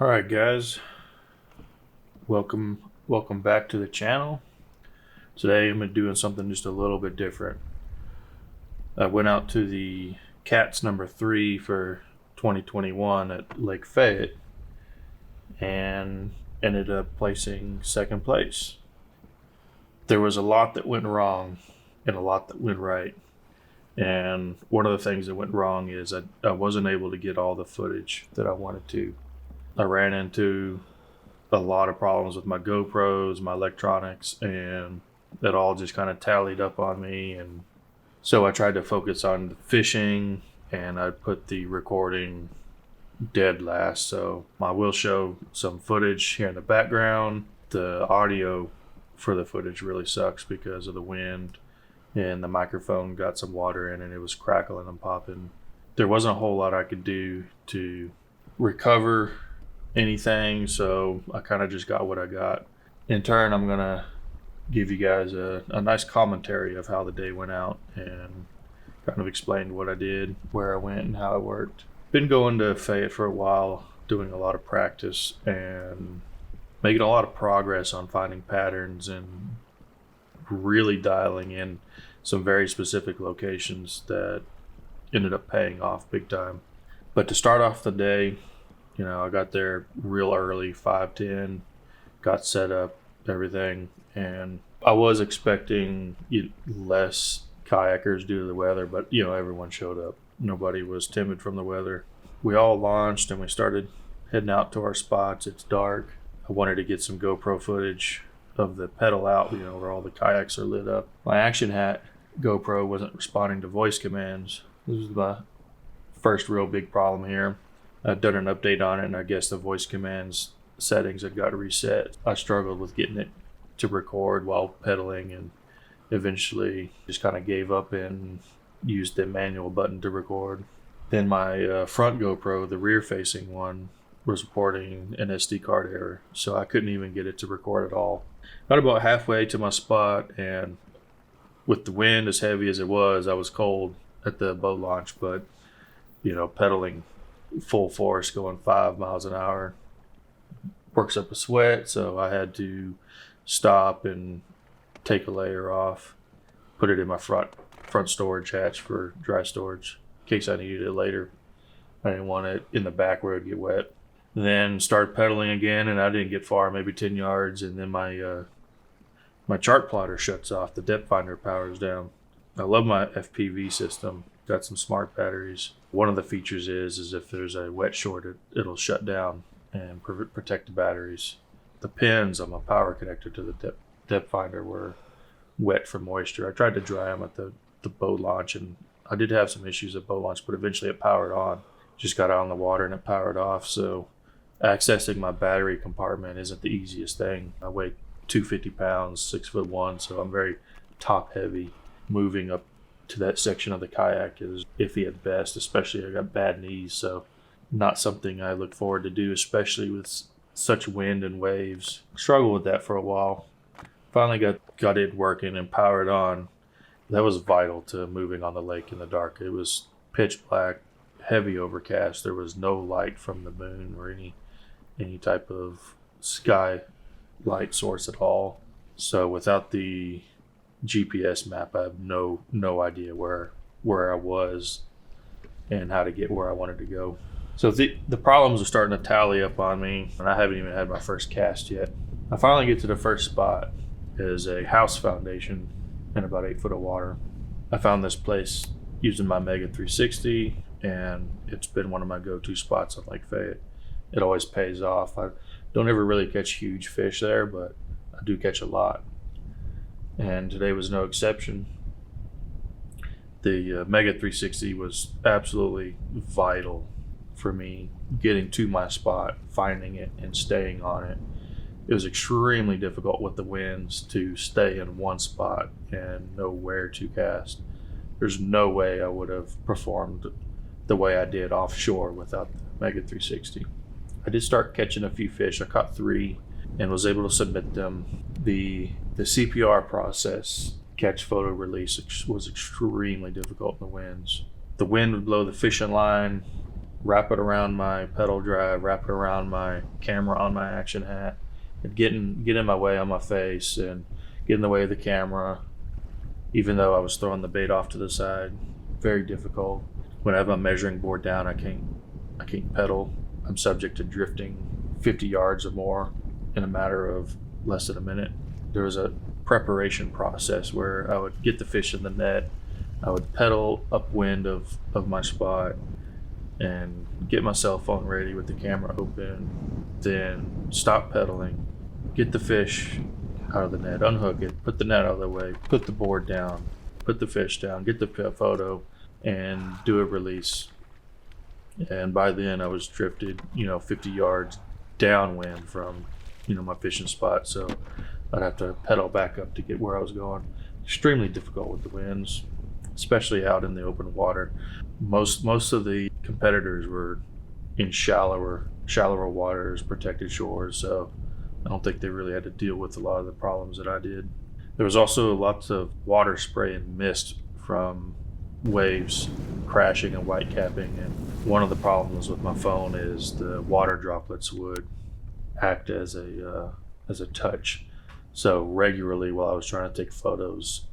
All right, guys, welcome back to the channel. Today I'm doing something just a little bit different. I went out to the KATS number 3 for 2021 at Lake Fayette and ended up placing second place. There was a lot that went wrong and a lot that went right. And one of the things that went wrong is I wasn't able to get all the footage that I wanted to. I ran into a lot of problems with my GoPros, my electronics, and it all just kind of tallied up on me. And so I tried to focus on the fishing, and I put the recording dead last. So I will show some footage here in the background. The audio for the footage really sucks because of the wind, and the microphone got some water in it. It was crackling and popping. There wasn't a whole lot I could do to recover anything, so I kind of just got what I got. In turn, I'm gonna give you guys a nice commentary of how the day went out and kind of explain what I did, where I went, and how it worked. Been going to Fayette for a while, doing a lot of practice and making a lot of progress on finding patterns and really dialing in some very specific locations that ended up paying off big time. But to start off the day, I got there real early, 5:10, got set up, everything, and I was expecting less kayakers due to the weather, but everyone showed up. Nobody was timid from the weather. We all launched and we started heading out to our spots. It's dark. I wanted to get some GoPro footage of the pedal out, where all the kayaks are lit up. My Action Hat GoPro wasn't responding to voice commands. This was my first real big problem here. I'd done an update on it, and I guess the voice commands settings had got reset. I struggled with getting it to record while pedaling, and eventually just kind of gave up and used the manual button to record. Then my front GoPro, the rear-facing one, was reporting an SD card error, so I couldn't even get it to record at all. Got about halfway to my spot, and with the wind as heavy as it was, I was cold at the boat launch, but pedaling full force going 5 miles an hour works up a sweat, so I had to stop and take a layer off, put it in my front storage hatch for dry storage in case I needed it later. I didn't want it in the back where it'd get wet. Then started pedaling again, and I didn't get far, maybe 10 yards, and then my chart plotter shuts off. The depth finder powers down. I love my FPV system. Got some smart batteries. One of the features is if there's a wet short, it'll shut down and protect the batteries. The pins on my power connector to the depth finder were wet from moisture. I tried to dry them at the boat launch, and I did have some issues at boat launch, but eventually it powered on. Just got out on the water and it powered off. So accessing my battery compartment isn't the easiest thing. I weigh 250 pounds, 6'1", so I'm very top heavy. Moving up to that section of the kayak is iffy at best, especially I got bad knees, so not something I look forward to do, especially with such wind and waves. Struggled with that for a while. Finally got it working and powered on. That was vital to moving on the lake in the dark. It was pitch black, heavy overcast. There was no light from the moon or any type of sky light source at all. So without the GPS map, I have no idea where I was and how to get where I wanted to go. So the problems are starting to tally up on me, and I haven't even had my first cast yet. I finally get to the first spot. Is a house foundation in about 8 foot of water. I found this place using my Mega 360, and it's been one of my go-to spots on Lake Fayette. It always pays off. I don't ever really catch huge fish there, but I do catch a lot. And today was no exception. The Mega 360 was absolutely vital for me getting to my spot, finding it, and staying on it. It was extremely difficult with the winds to stay in one spot and know where to cast. There's no way I would have performed the way I did offshore without the Mega 360. I did start catching a few fish. I caught 3 and was able to submit them. The CPR process, catch, photo, release, was extremely difficult in the winds. The wind would blow the fishing line wrap it around my pedal drive, wrap it around my camera on my action hat, and get in my way on my face and get in the way of the camera, even though I was throwing the bait off to the side. Very difficult. When I have my measuring board down, I can't pedal. I'm subject to drifting 50 yards or more in a matter of less than a minute. There was a preparation process where I would get the fish in the net, I would pedal upwind of my spot and get my cell phone ready with the camera open, then stop pedaling, get the fish out of the net, unhook it, put the net out of the way, put the board down, put the fish down, get the photo, and do a release. And by then I was drifted, 50 yards downwind from, my fishing spot. So I'd have to pedal back up to get where I was going. Extremely difficult with the winds, especially out in the open water. Most of the competitors were in shallower waters, protected shores. So I don't think they really had to deal with a lot of the problems that I did. There was also lots of water spray and mist from waves crashing and white capping. And one of the problems with my phone is the water droplets would act as a touch. So regularly while I was trying to take photos,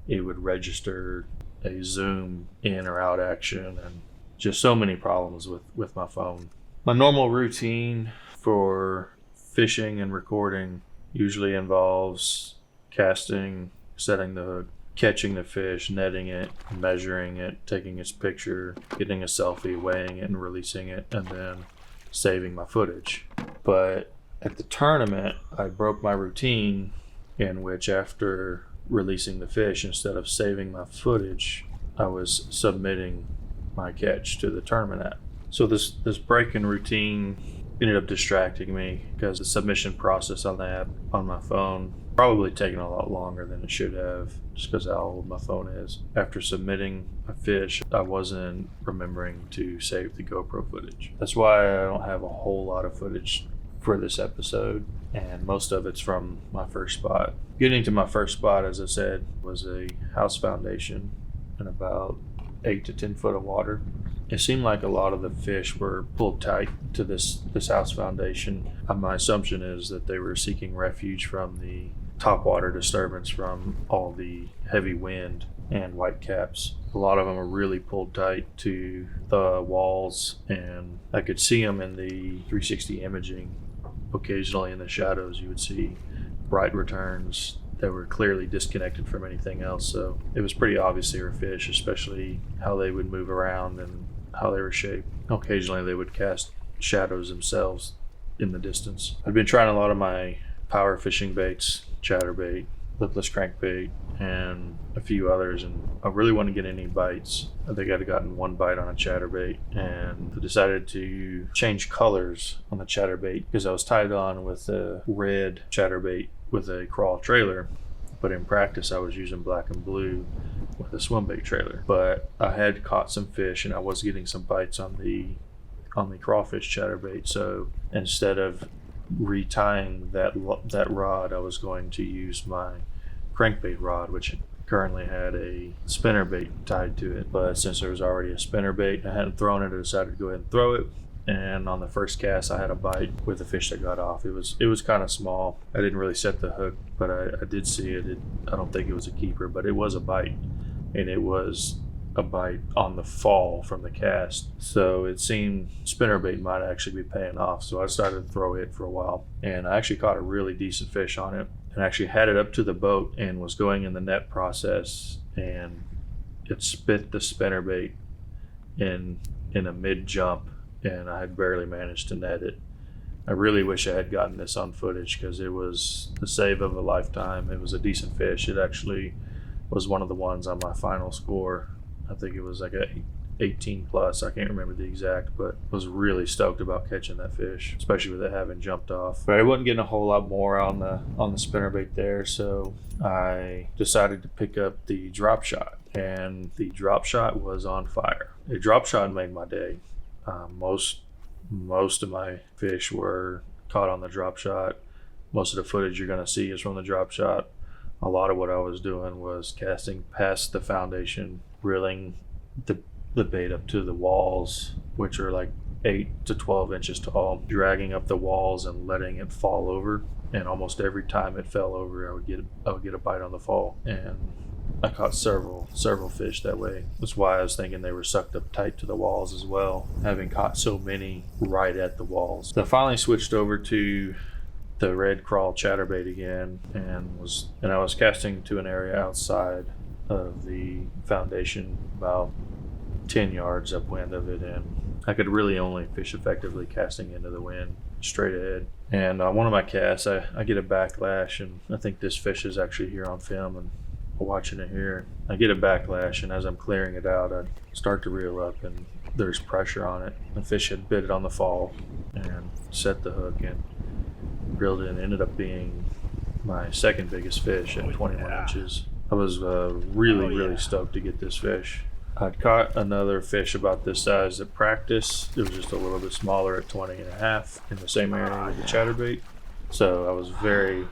it would register a zoom in or out action, and just so many problems with my phone. My normal routine for fishing and recording usually involves casting, setting the hook, catching the fish, netting it, measuring it, taking its picture, getting a selfie, weighing it and releasing it, and then saving my footage. But at the tournament, I broke my routine in which after releasing the fish, instead of saving my footage, I was submitting my catch to the tournament app. So this break in routine ended up distracting me because the submission process on the app on my phone probably taken a lot longer than it should have, just because how old my phone is. After submitting a fish, I wasn't remembering to save the GoPro footage. That's why I don't have a whole lot of footage for this episode, and most of it's from my first spot. Getting to my first spot, as I said, was a house foundation in about 8 to 10 foot of water. It seemed like a lot of the fish were pulled tight to this house foundation. My assumption is that they were seeking refuge from the topwater disturbance from all the heavy wind and white caps. A lot of them were really pulled tight to the walls, and I could see them in the 360 imaging. Occasionally in the shadows you would see bright returns that were clearly disconnected from anything else. So it was pretty obvious they were fish, especially how they would move around and how they were shaped. Occasionally they would cast shadows themselves in the distance. I'd been trying a lot of my power fishing baits, chatterbait, lipless crankbait, and a few others, and I really wanted to get any bites. I think I'd gotten one bite on a chatterbait, and I decided to change colors on the chatterbait because I was tied on with a red chatterbait with a crawl trailer, but in practice I was using black and blue with a swim bait trailer. But I had caught some fish and I was getting some bites on the crawfish chatterbait, so instead of retying that rod, I was going to use my crankbait rod, which currently had a spinnerbait tied to it. But since there was already a spinnerbait, I hadn't thrown it, I decided to go ahead and throw it. And on the first cast, I had a bite with a fish that got off. It was kind of small. I didn't really set the hook, but I did see it. I don't think it was a keeper, but it was a bite, and it was a bite on the fall from the cast. So it seemed spinnerbait might actually be paying off. So I started to throw it for a while, and I actually caught a really decent fish on it, and actually had it up to the boat and was going in the net process, and it spit the spinnerbait in a mid jump, and I had barely managed to net it. I really wish I had gotten this on footage because it was the save of a lifetime. It was a decent fish. It actually was one of the ones on my final score. I think it was like a 18 plus. I can't remember the exact, but was really stoked about catching that fish, especially with it having jumped off. But I wasn't getting a whole lot more on the spinnerbait there, so I decided to pick up the drop shot, and the drop shot was on fire. A drop shot made my day. Most of my fish were caught on the drop shot. Most of the footage you're going to see is from the drop shot. A lot of what I was doing was casting past the foundation, reeling the the bait up to the walls, which are like 8 to 12 inches tall, dragging up the walls and letting it fall over. And almost every time it fell over, I would get a bite on the fall. And I caught several fish that way. That's why I was thinking they were sucked up tight to the walls as well, having caught so many right at the walls. So I finally switched over to the red crawl chatterbait again, and I was casting to an area outside of the foundation, about 10 yards upwind of it, and I could really only fish effectively casting into the wind straight ahead. And on one of my casts, I get a backlash, and I think this fish is actually here on film, and watching it here. I get a backlash, and as I'm clearing it out, I start to reel up, and there's pressure on it. The fish had bit it on the fall and set the hook and reeled it, and ended up being my second biggest fish at 21 inches. I was really stoked to get this fish. I'd caught another fish about this size at practice. It was just a little bit smaller at 20 and a half in the same area with the chatterbait. So I was very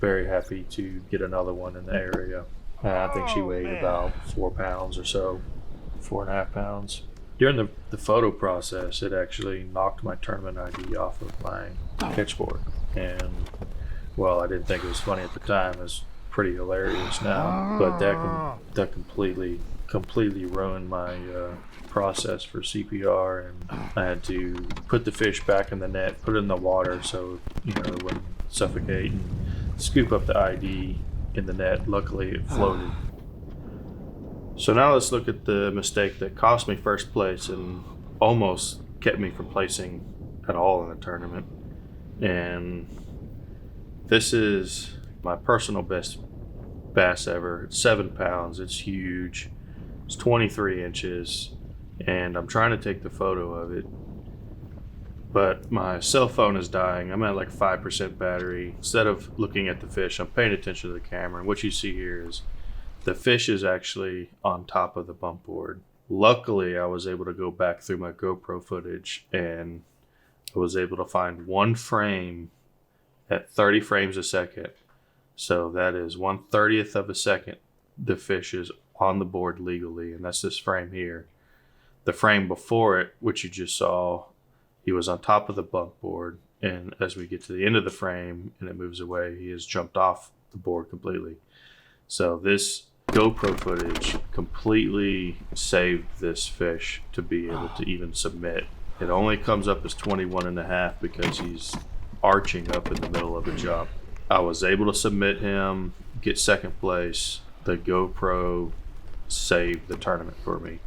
happy to get another one in the area. I think she weighed about 4 pounds or so, 4.5 pounds. During the photo process, it actually knocked my tournament ID off of my catch board. And while I didn't think it was funny at the time, it's pretty hilarious now. But that completely ruined my process for CPR, and I had to put the fish back in the net, put it in the water so it wouldn't suffocate, and scoop up the ID in the net. Luckily it floated. So now let's look at the mistake that cost me first place and almost kept me from placing at all in the tournament. And this is my personal best bass ever. It's 7 pounds. It's huge. It's 23 inches, and I'm trying to take the photo of it, but my cell phone is dying. I'm at like 5% battery. Instead of looking at the fish, I'm paying attention to the camera, and what you see here is the fish is actually on top of the bump board. Luckily, I was able to go back through my GoPro footage, and I was able to find one frame at 30 frames a second. So that is 1/30th of a second the fish is on the board legally, and that's this frame here. The frame before it, which you just saw, he was on top of the bump board, and as we get to the end of the frame and it moves away, he has jumped off the board completely. So this GoPro footage completely saved this fish to be able to even submit. It only comes up as 21 and a half because he's arching up in the middle of a jump. I was able to submit him, get second place. The GoPro saved the tournament for me.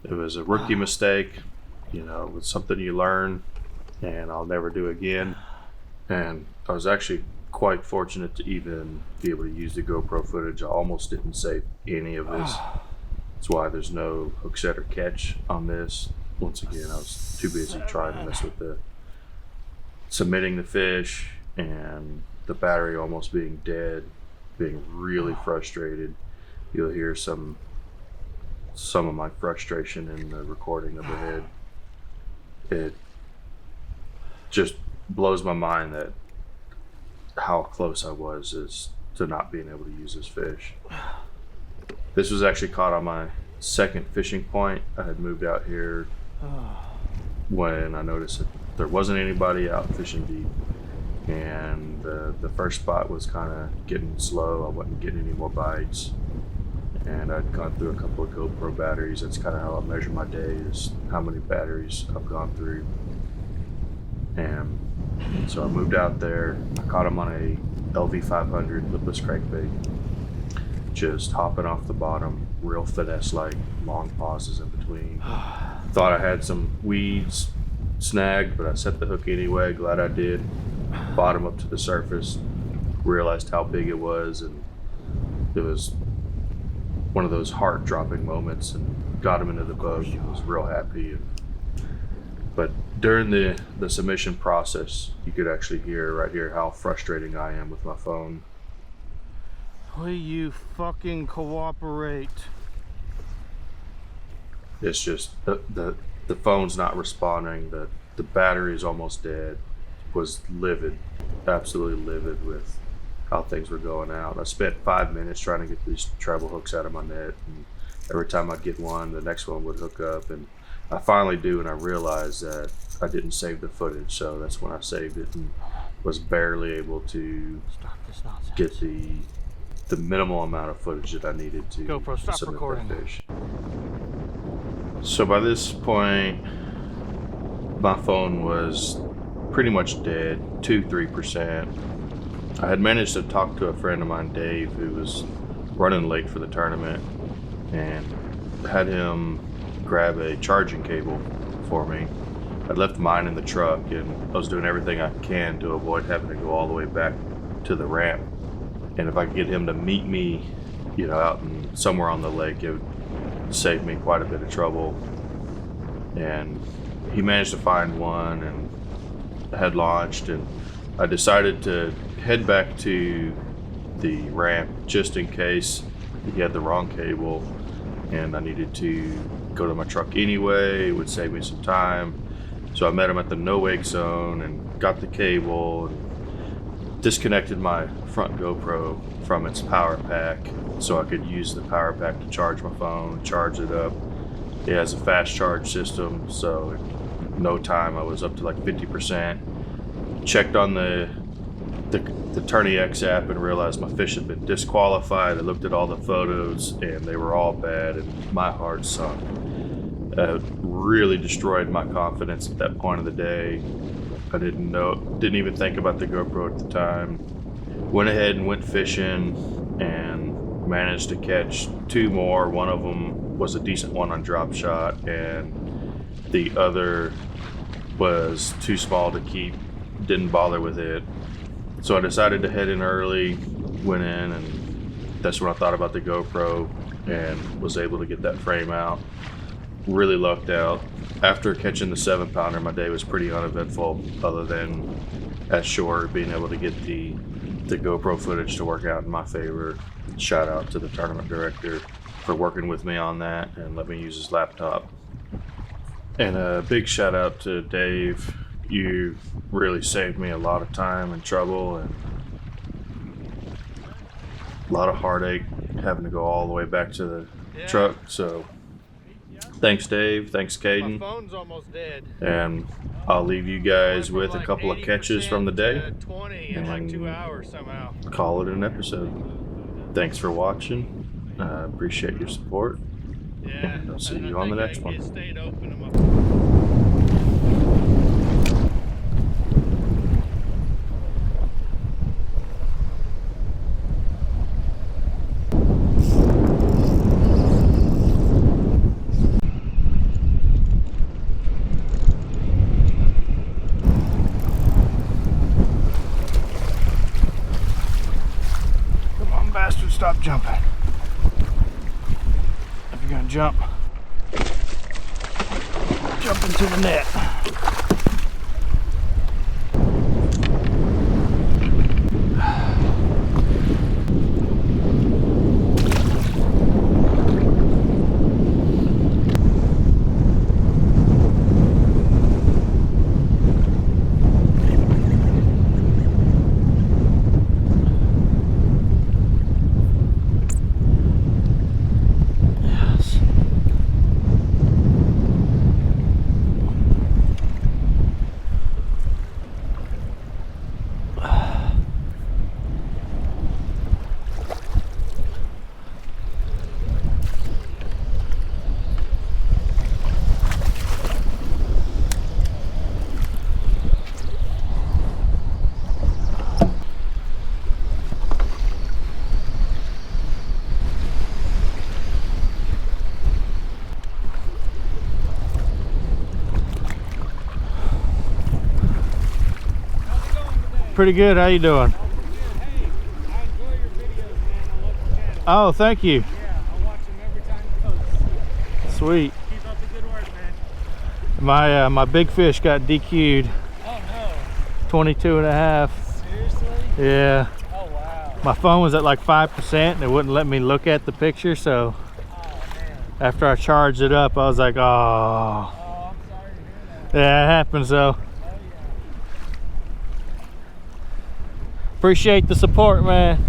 It was a rookie mistake, it's something you learn, and I'll never do again. And I was actually quite fortunate to even be able to use the GoPro footage. I almost didn't save any of this. That's why there's no hook set or catch on this. Once again, I was too busy trying to mess with the submitting the fish and the battery almost being dead, being really frustrated. You'll hear some of my frustration in the recording of the head. It just blows my mind that how close I was as to not being able to use this fish. This was actually caught on my second fishing point. I had moved out here when I noticed that there wasn't anybody out fishing deep, and the first spot was kind of getting slow. I wasn't getting any more bites, and I'd gone through a couple of GoPro batteries. That's kind of how I measure my day, is how many batteries I've gone through. And so I moved out there. I caught him on a LV500 lipless crankbait, just hopping off the bottom, real finesse-like, long pauses in between. Thought I had some weeds snagged, but I set the hook anyway. Glad I did. Bottom up to the surface, realized how big it was, and it was one of those heart-dropping moments, and got him into the boat. I was real happy. But during the submission process, you could actually hear right here how frustrating I am with my phone. Will you fucking cooperate? It's just the phone's not responding. The battery is almost dead. Was livid, absolutely livid with how things were going out. I spent 5 minutes trying to get these treble hooks out of my net, and every time I'd get one, the next one would hook up, and I finally do, and I realized that I didn't save the footage, so that's when I saved it and was barely able to get the minimal amount of footage that I needed to GoPro, stop submit recording. that fish. So by this point, my phone was pretty much dead, 2-3%. I had managed to talk to a friend of mine, Dave, who was running late for the tournament, and had him grab a charging cable for me. I'd left mine in the truck, and I was doing everything I can to avoid having to go all the way back to the ramp. And if I could get him to meet me, you know, out in, somewhere on the lake, it would save me quite a bit of trouble. And he managed to find one and had launched, and I decided to head back to the ramp just in case he had the wrong cable and I needed to go to my truck anyway. It would save me some time. So I met him at the no wake zone and got the cable and disconnected my front GoPro from its power pack so I could use the power pack to charge my phone, charge it up. It has a fast charge system, so in no time I was up to like 50%. Checked on the Tourney X app and realized my fish had been disqualified. I looked at all the photos and they were all bad, and my heart sunk. Really destroyed my confidence at that point of the day. I didn't even think about the GoPro at the time. Went ahead and went fishing and managed to catch 2 more. One of them was a decent one on drop shot, and the other was too small to keep. Didn't bother with it. So I decided to head in early, went in, and that's when I thought about the GoPro and was able to get that frame out. Really lucked out. After catching the 7-pounder, my day was pretty uneventful, other than at shore being able to get the GoPro footage to work out in my favor. Shout out to the tournament director for working with me on that and let me use his laptop. And a big shout out to Dave. You really saved me a lot of time and trouble and a lot of heartache having to go all the way back to the truck. So thanks, Dave. Thanks, Caden. My phone's almost dead. And I'll leave you guys with a couple of catches from the day. 20 in like 2 hours somehow. Call it an episode. Thanks for watching. I appreciate your support. Yeah. And I'll see you on the next one. It stayed open. Bastard, stop jumping. If you're gonna jump into the net. Pretty good. How you doing? Hey, I enjoy your videos, man. I love the channel. Oh, thank you. Yeah, I watch them every time it posts. Sweet. Keep up the good work, man. My big fish got DQ'd. Oh no. 22 and a half. Seriously? Yeah. Oh wow. My phone was at like 5% and it wouldn't let me look at the picture, so Oh man. after I charged it up, I was like, oh. Oh, I'm sorry to hear that. Yeah, it happens though. Oh yeah. Appreciate the support, man.